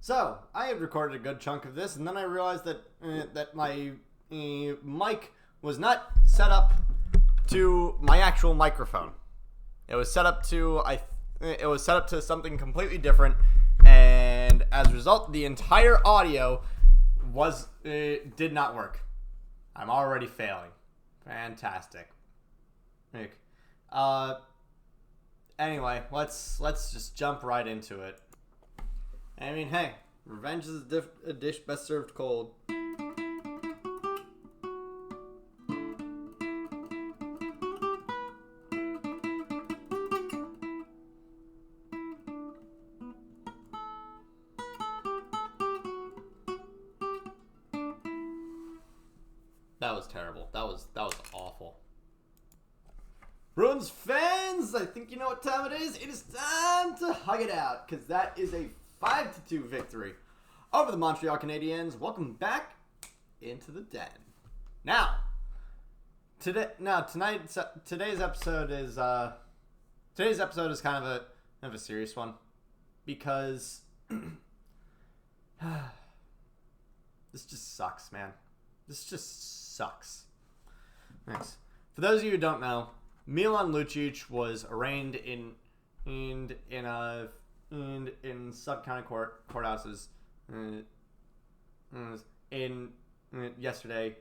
So, I had recorded a good chunk of this, and then I realized that my mic was not set up to my actual microphone. It was set up to something completely different, and as a result, the entire audio did not work. I'm already failing. Fantastic. Anyway, let's just jump right into it. I mean, hey, revenge is a dish best served cold. That was terrible. That was awful. Bruins fans, I think you know what time it is. It is time to hug it out, because that is a 5-2 victory over the Montreal Canadiens. Welcome back into the den. Today's episode is kind of a serious one, because this just sucks, man. This just sucks. Thanks. For those of you who don't know, Milan Lucic was arraigned in sub-county courthouses yesterday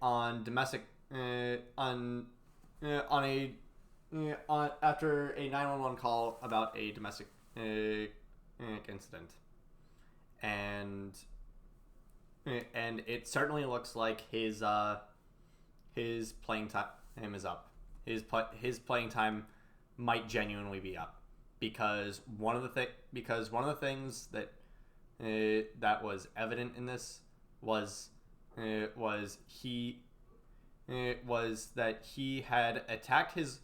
on domestic after a 911 call about a domestic incident, and it certainly looks like his playing time is up. His playing time might genuinely be up, because one of the things that that was evident in this was that he had attacked his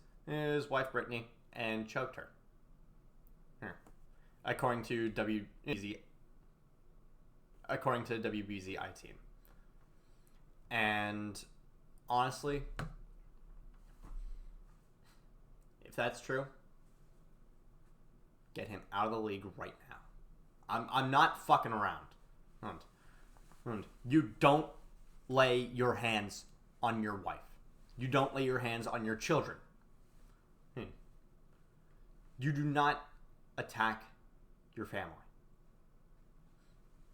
wife Brittany and choked her, according to WBZI team. And honestly, if that's true, get him out of the league right now. I'm not fucking around. You don't lay your hands on your wife. You don't lay your hands on your children. You do not attack your family.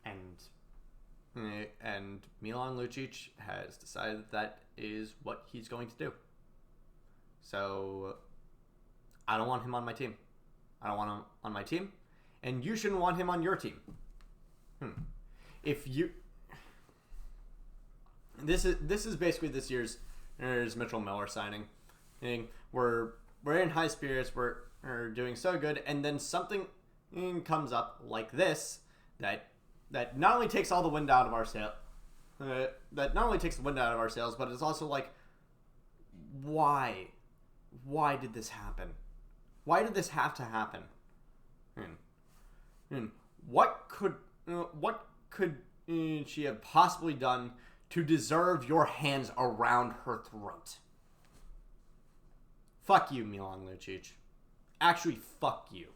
And Milan Lucic has decided that is what he's going to do. So I don't want him on my team. I don't want him on my team, and you shouldn't want him on your team. This is basically this year's Mitchell Miller signing. We're in high spirits. We're doing so good, and then something comes up like this that not only takes all the wind out of our sail, but it's also like, why did this happen? Why did this have to happen? What could she have possibly done to deserve your hands around her throat? Fuck you, Milan Lucic. Actually, fuck you.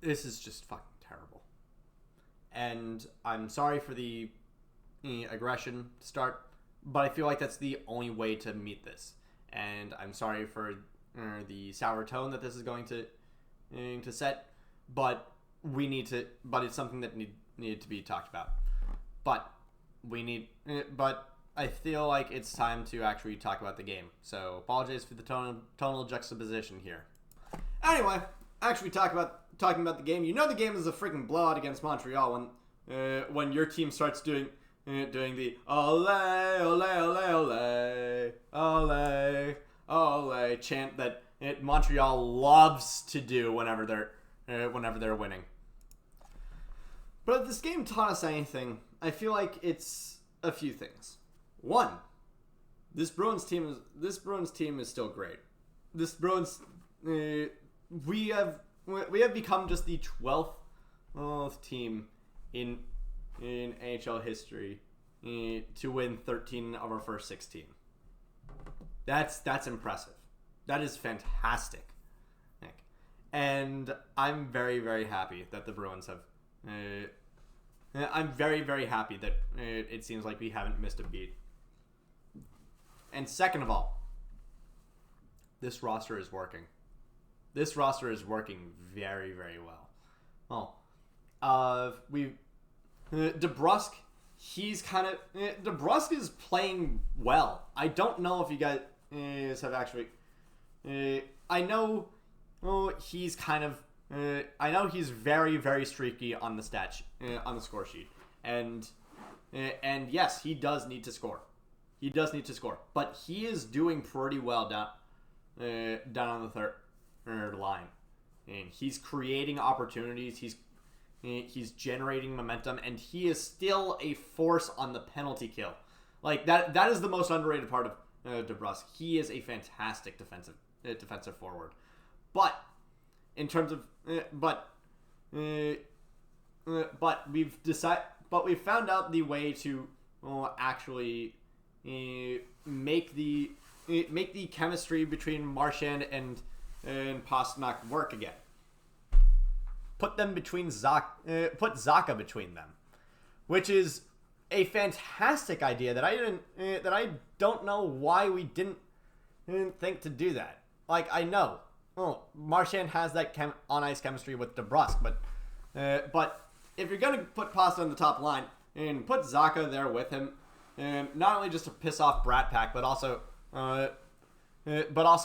This is just fucking terrible. And I'm sorry for the aggression to start, but I feel like that's the only way to meet this. And I'm sorry for the sour tone that this is going to set, but it's something that needed to be talked about. But I feel like it's time to actually talk about the game. So apologize for the tonal juxtaposition here. Anyway, actually talking about the game. You know the game is a freaking blowout against Montreal when your team starts doing the ole ole ole ole ole ole chant that Montreal loves to do whenever they're winning. But if this game taught us anything, I feel like it's a few things. One, this Bruins team is still great. This Bruins we have become just the 12th team in NHL history to win 13 of our first 16. That's impressive. That is fantastic. And and I'm very, very happy that the Bruins have. I'm very, very happy that it seems like we haven't missed a beat. And second of all, this roster is working. This roster is working very, very well. DeBrusk, DeBrusk is playing well. I don't know if you guys have actually. I know he's very, very streaky on the on the score sheet, and yes, he does need to score. He does need to score, but he is doing pretty well down on the third line, and he's creating opportunities. He's generating momentum, and he is still a force on the penalty kill. Like that is the most underrated part of DeBrusk. He is a fantastic defensive forward, but in terms of we've found out the way to actually make the chemistry between Marchand and Pastrnak work again. Put Zacha between them, which is a fantastic idea that I don't know why we didn't think to do that. Like, I know, Marchand has that on ice chemistry with DeBrusk, but if you're gonna put Pasta on the top line and put Zacha there with him, not only just to piss off Brat Pack, but also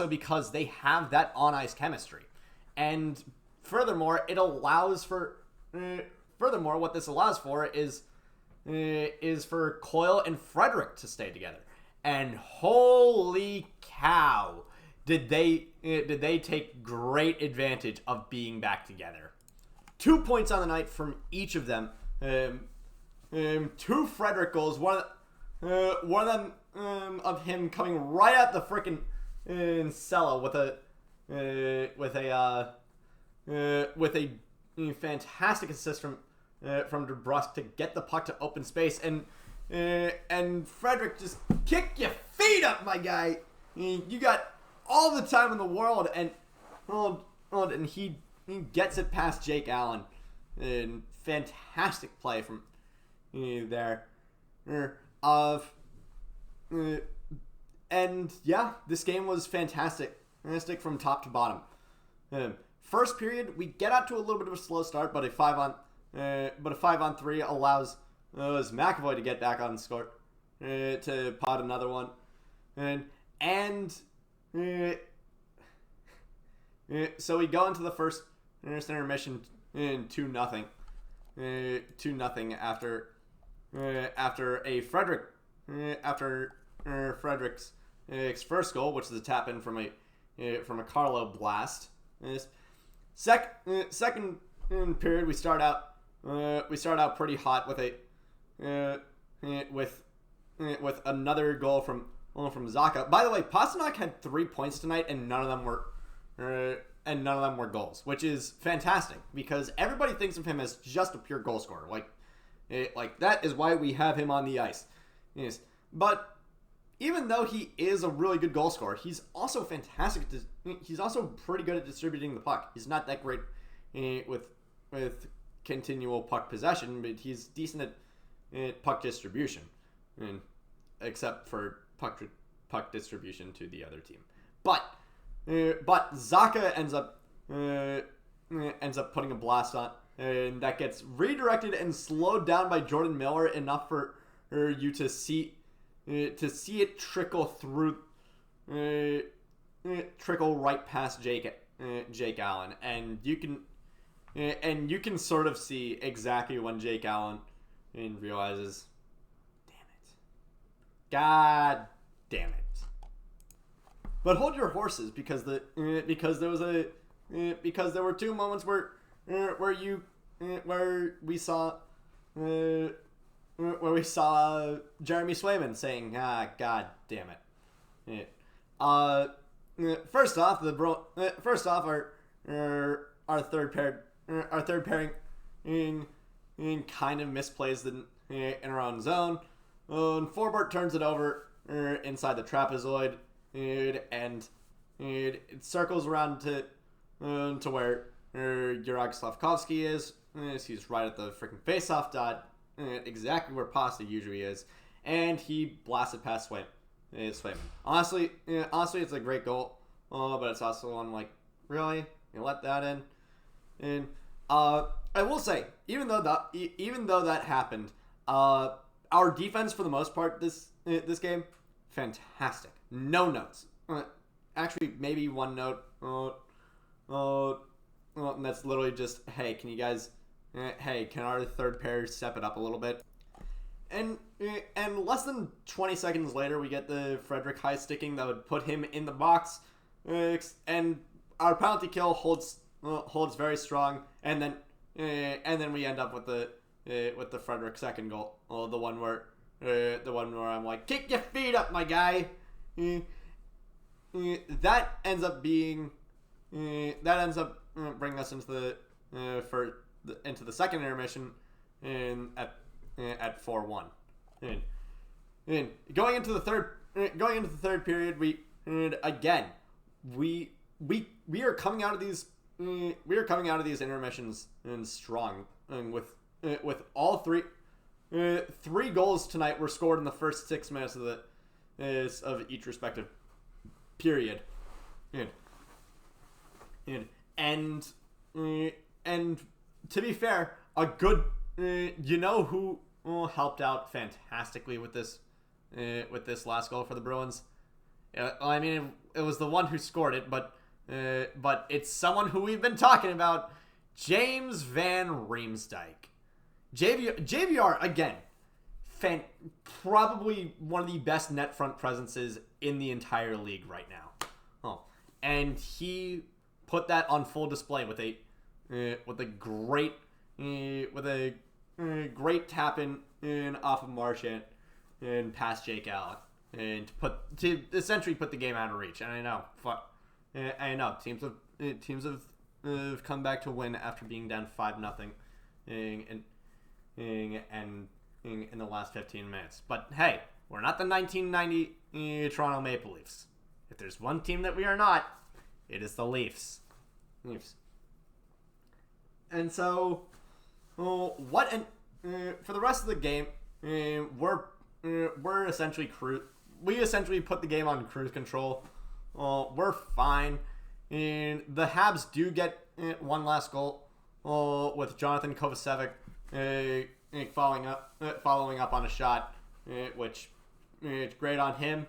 because they have that on ice chemistry, and furthermore, what this allows for is for Coyle and Frederick to stay together. And holy cow, did they take great advantage of being back together. 2 points on the night from each of them. 2 Frederick goals. One of them of him coming right at the frickin' cello with a fantastic assist from DeBrusk to get the puck to open space, and Frederick just kick your feet up, my guy. You got all the time in the world, and he gets it past Jake Allen. And fantastic play from there. And yeah, this game was fantastic from top to bottom. First period, we get out to a little bit of a slow start, but a 5-on-3 allows McAvoy to get back on the score to pot another one, so we go into the first intermission in 2-0, 2-0 after Frederick's first goal, which is a tap in from a Carlo blast. Second period, we start out pretty hot with another goal from Zacha. By the way, Pastrnak had 3 points tonight, and none of them were goals, which is fantastic because everybody thinks of him as just a pure goal scorer. Like that is why we have him on the ice. Yes, but even though he is a really good goal scorer, he's also fantastic. He's also pretty good at distributing the puck. He's not that great with continual puck possession, but he's decent at puck distribution, except for puck distribution to the other team. But Zacha ends up putting a blast on, and that gets redirected and slowed down by Jordan Miller enough for you to see it trickle through, trickle right past Jake Allen, and you can sort of see exactly when Jake Allen realizes, God damn it. But hold your horses, because there were 2 moments where we saw Jeremy Swayman saying, God damn it. First off, our third pairing kind of misplays in our own zone. And Forbort turns it over inside the trapezoid, and it circles around to where Juraj Slavkovsky is. He's right at the freaking face-off dot, exactly where Pasta usually is, and he blasted past Swayman. Honestly, it's a great goal, but it's also one like, really, you let that in? And I will say, even though that happened, our defense for the most part this game, fantastic. No notes. Actually, maybe one note. And that's literally just, hey, can you guys, can our third pair step it up a little bit? And less than 20 seconds later, we get the Frederick high sticking that would put him in the box, and our penalty kill holds very strong, and then we end up with the Frederick second goal, the one where I'm like, kick your feet up, my guy. That ends up bringing us into the second intermission at 4-1. And going into the third period, we are coming out of these intermissions and strong, and with all three goals tonight were scored in the first 6 minutes of each respective period. And to be fair, a good who helped out fantastically with this last goal for the Bruins. I mean, it was the one who scored it, but it's someone who we've been talking about, James Van Riemsdyk. JVR again, probably one of the best net front presences in the entire league right now. And he put that on full display with a great tap in off of Marchand and past Jake Allen, and to essentially put the game out of reach. And I know teams have come back to win after being down 5-0 in the last 15 minutes. But hey, we're not the 1990 Toronto Maple Leafs. If there's one team that we are not, it is the Leafs. And so, for the rest of the game, we're essentially we essentially put the game on cruise control. We're fine. And the Habs do get one last goal with Jonathan Kovacevic following up on a shot, which it's great on him.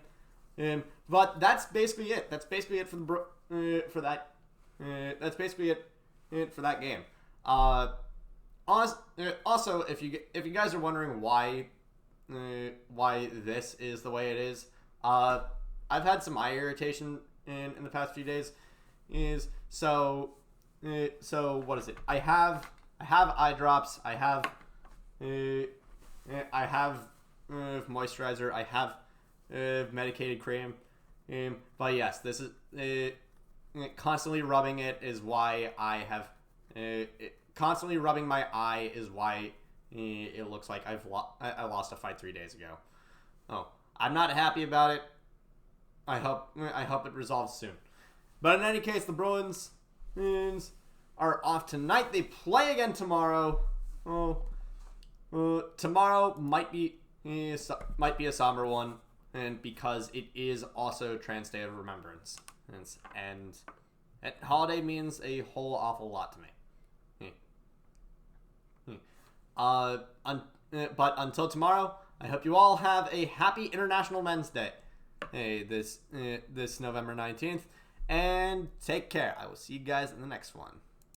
But that's basically it. That's basically it for that. That's basically it for that game. Also, if you guys are wondering why this is the way it is, I've had some eye irritation in the past few days. So what is it? I have eye drops. I have moisturizer. I have medicated cream. But yes, this is constantly rubbing it is why I have constantly rubbing my eye is why it looks like I lost a fight 3 days ago. I'm not happy about it. I hope it resolves soon. But in any case, the Bruins are off tonight. They play again tomorrow. Tomorrow might be a somber one, and because it is also Trans Day of Remembrance, and holiday means a whole awful lot to me. But until tomorrow, I hope you all have a happy International Men's Day. This November 19th, and take care. I will see you guys in the next one.